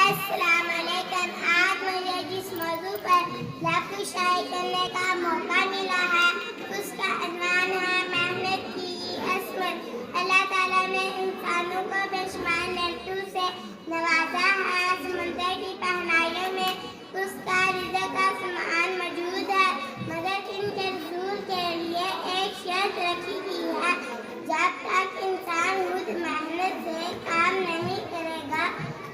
السلام علیکم. آج مجھے جس موضوع پر لفظ شائع کرنے کا موقع ملا ہے اس کا عنوان ہے محنت کی عصمت. اللہ تعالیٰ نے انسانوں کو بے شمار نعمتوں سے نوازا ہے. سمندر کی گہرائیوں میں اس کا رزق کا سامان موجود ہے، مگر ان کے حصول کے لیے ایک شرط رکھی گئی ہے: جب تک انسان خود محنت سے کام نہیں کرے گا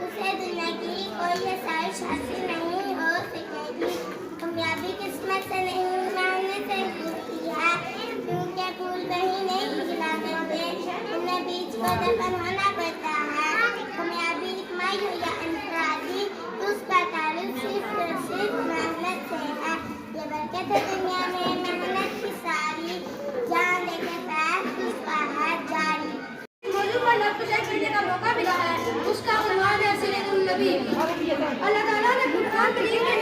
اسے دنیا کی کوئی آسائش حاصل نہیں ہو سکے گی. کامیابی قسمت سے نہیں محنت سے ملتی ہے، کیونکہ پھول وہیں نہیں کھلا کرتے، انہیں بیج کو دفن ہونا پڑتا ہے. کامیابی اجتماعی یا انفرادی اس کا تعلق صرف اور صرف محنت سے ہے. یہ برکت ہے دنیا میں محنت کی ساری، جان دے کے پیر اس کا ہے جاری. موضوع پر لفظ شائع کرنے کا موقع ملا ہے اس کا عنوان ہے سیرۃ النبی. اللہ تعالیٰ نے قرآن کریم میں